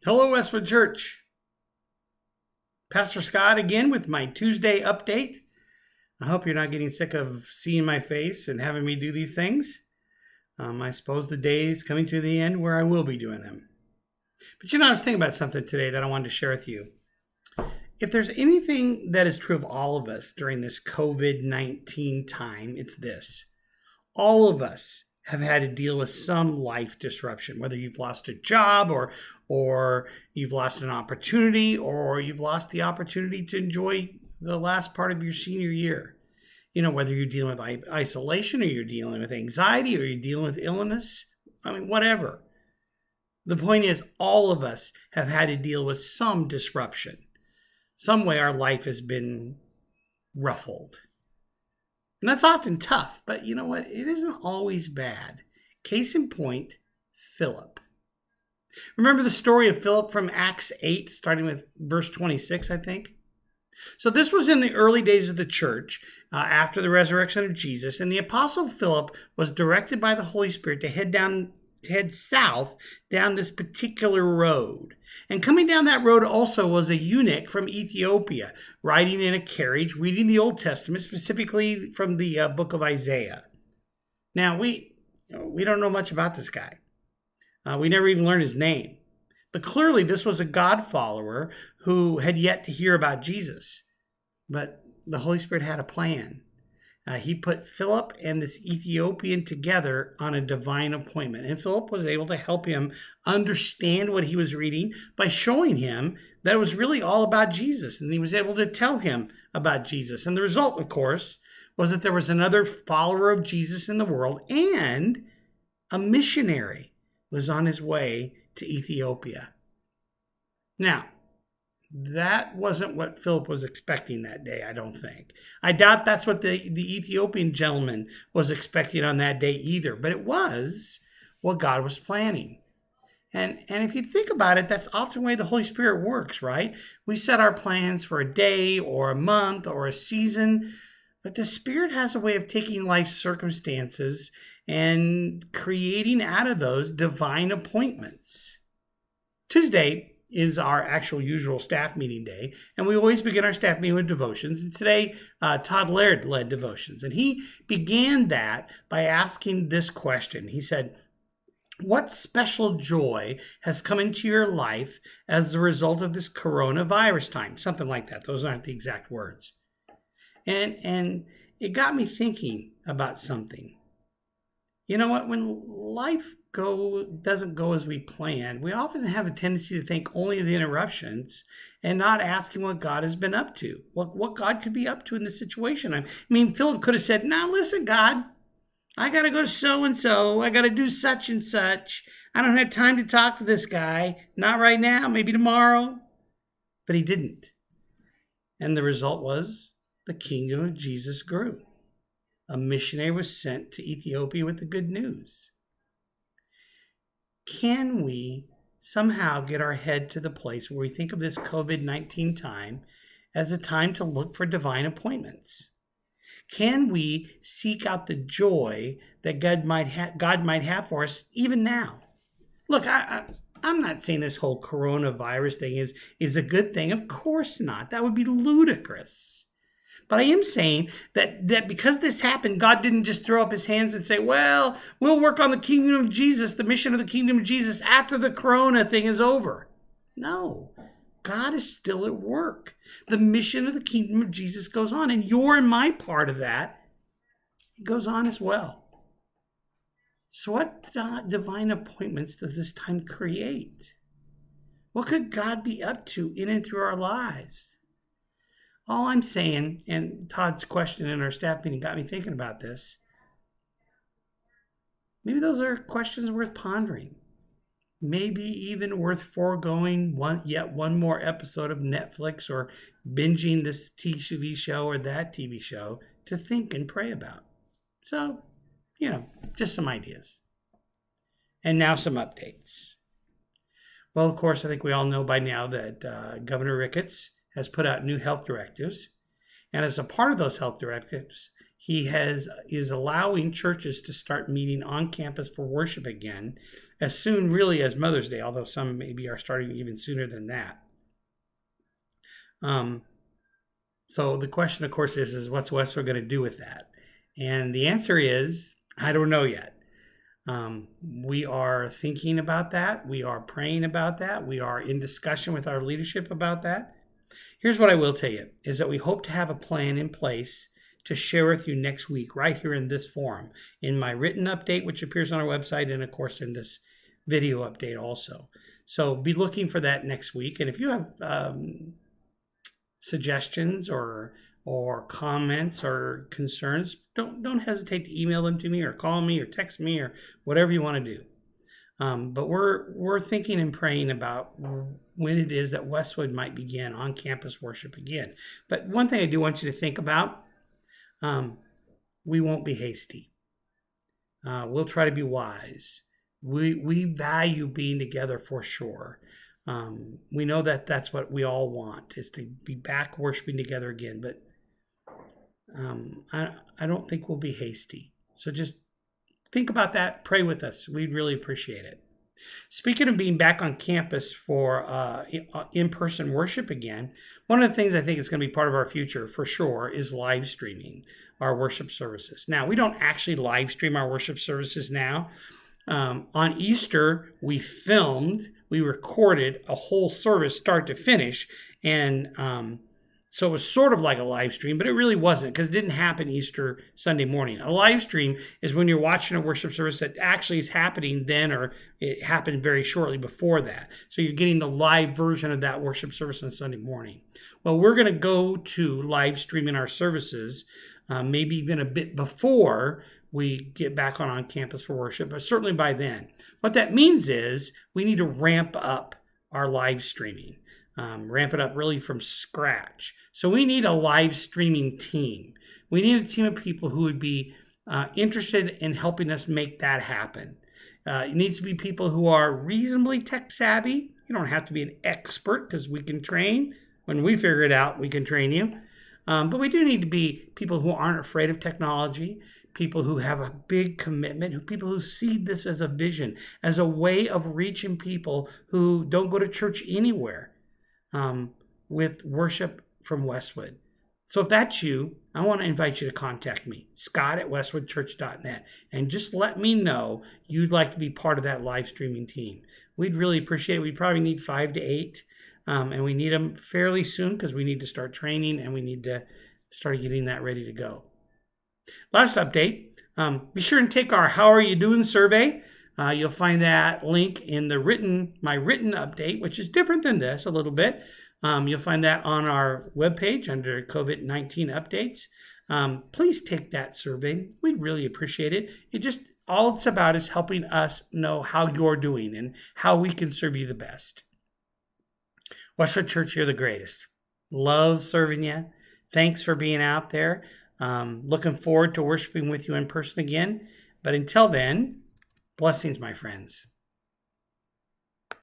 Hello, Westwood Church. Pastor Scott again with my Tuesday update. I hope you're not getting sick of seeing my face and having me do these things. I suppose the day is coming to the end where I will be doing them. But I was thinking about something today that I wanted to share with you. If there's anything that is true of all of us during this COVID-19 time, it's this. All of us have had to deal with some life disruption, whether you've lost a job or you've lost an opportunity or you've lost the opportunity to enjoy the last part of your senior year. Whether you're dealing with isolation or you're dealing with anxiety or you're dealing with illness, whatever. The point is, all of us have had to deal with some disruption. Some way our life has been ruffled. And that's often tough, but you know what? It isn't always bad. Case in point, Phillip. Remember the story of Phillip from Acts 8, starting with verse 26, I think? So this was in the early days of the church, after the resurrection of Jesus, and the apostle Philip was directed by the Holy Spirit to head south down this particular road. And coming down that road also was a eunuch from Ethiopia, riding in a carriage, reading the Old Testament, specifically from the book of Isaiah. Now, we don't know much about this guy. We never even learned his name. But clearly, this was a God follower who had yet to hear about Jesus. But the Holy Spirit had a plan. He put Philip and this Ethiopian together on a divine appointment. And Philip was able to help him understand what he was reading by showing him that it was really all about Jesus. And he was able to tell him about Jesus. And the result, of course, was that there was another follower of Jesus in the world, and a missionary was on his way to Ethiopia. Now, that wasn't what Philip was expecting that day, I don't think. I doubt that's what the Ethiopian gentleman was expecting on that day either, but it was what God was planning. And if you think about it, that's often the way the Holy Spirit works, right? We set our plans for a day or a month or a season, but the Spirit has a way of taking life's circumstances and creating out of those divine appointments. Tuesday is our actual usual staff meeting day, and we always begin our staff meeting with devotions. And today, Todd Laird led devotions, and he began that by asking this question. He said, "What special joy has come into your life as a result of this coronavirus time?" Something like that. Those aren't the exact words. And it got me thinking about something. You know what? When life doesn't go as we planned, we often have a tendency to think only of the interruptions and not asking what God has been up to, what God could be up to in this situation. Philip could have said, "Now listen, God, I got to go to so-and-so. I got to do such and such. I don't have time to talk to this guy. Not right now, maybe tomorrow." But he didn't. And the result was the kingdom of Jesus grew. A missionary was sent to Ethiopia with the good news. Can we somehow get our head to the place where we think of this COVID-19 time as a time to look for divine appointments? Can we seek out the joy that God might have for us even now? Look, I'm not saying this whole coronavirus thing is a good thing. Of course not. That would be ludicrous. But I am saying that because this happened, God didn't just throw up his hands and say, "Well, we'll work on the kingdom of Jesus, the mission of the kingdom of Jesus after the corona thing is over." No, God is still at work. The mission of the kingdom of Jesus goes on, and your and my part of that, it goes on as well. So what divine appointments does this time create? What could God be up to in and through our lives? All I'm saying, and Todd's question in our staff meeting got me thinking about this, maybe those are questions worth pondering. Maybe even worth foregoing yet one more episode of Netflix or binging this TV show or that TV show to think and pray about. So, just some ideas. And now some updates. Well, of course, I think we all know by now that Governor Ricketts has put out new health directives. And as a part of those health directives, he is allowing churches to start meeting on campus for worship again as soon really as Mother's Day, although some maybe are starting even sooner than that. So the question, of course, is what's Westwood going to do with that? And the answer is, I don't know yet. We are thinking about that. We are praying about that. We are in discussion with our leadership about that. Here's what I will tell you, is that we hope to have a plan in place to share with you next week, right here in this forum, in my written update, which appears on our website, and of course in this video update also. So be looking for that next week. And if you have suggestions or comments or concerns, don't hesitate to email them to me or call me or text me or whatever you want to do. But we're thinking and praying about when it is that Westwood might begin on-campus worship again. But one thing I do want you to think about, we won't be hasty. We'll try to be wise. We value being together for sure. We know that that's what we all want, is to be back worshiping together again. But I don't think we'll be hasty. So just think about that. Pray with us. We'd really appreciate it. Speaking of being back on campus for in-person worship again, one of the things I think is going to be part of our future for sure is live streaming our worship services. Now, we don't actually live stream our worship services now. On Easter, we recorded a whole service start to finish, and so it was sort of like a live stream, but it really wasn't, because it didn't happen Easter Sunday morning. A live stream is when you're watching a worship service that actually is happening then, or it happened very shortly before that. So you're getting the live version of that worship service on Sunday morning. Well, we're going to go to live streaming our services, maybe even a bit before we get back on campus for worship, but certainly by then. What that means is we need to ramp up our live streaming. Ramp it up really from scratch. So we need a live streaming team. We need a team of people who would be interested in helping us make that happen. It needs to be people who are reasonably tech savvy. You don't have to be an expert, because we can train. When we figure it out, we can train you. But we do need to be people who aren't afraid of technology, people who have a big commitment, people who see this as a vision, as a way of reaching people who don't go to church anywhere. With worship from Westwood. So if that's you, I want to invite you to contact me, scott@westwoodchurch.net, and just let me know you'd like to be part of that live streaming team. We'd really appreciate it. We probably need 5 to 8, and we need them fairly soon, because we need to start training and we need to start getting that ready to go. Last update, be sure and take our How Are You Doing survey. You'll find that link in my written update, which is different than this a little bit. You'll find that on our webpage under COVID-19 updates. Please take that survey. We'd really appreciate it. All it's about is helping us know how you're doing and how we can serve you the best. Westwood Church, you're the greatest. Love serving you. Thanks for being out there. Looking forward to worshiping with you in person again. But until then, blessings, my friends.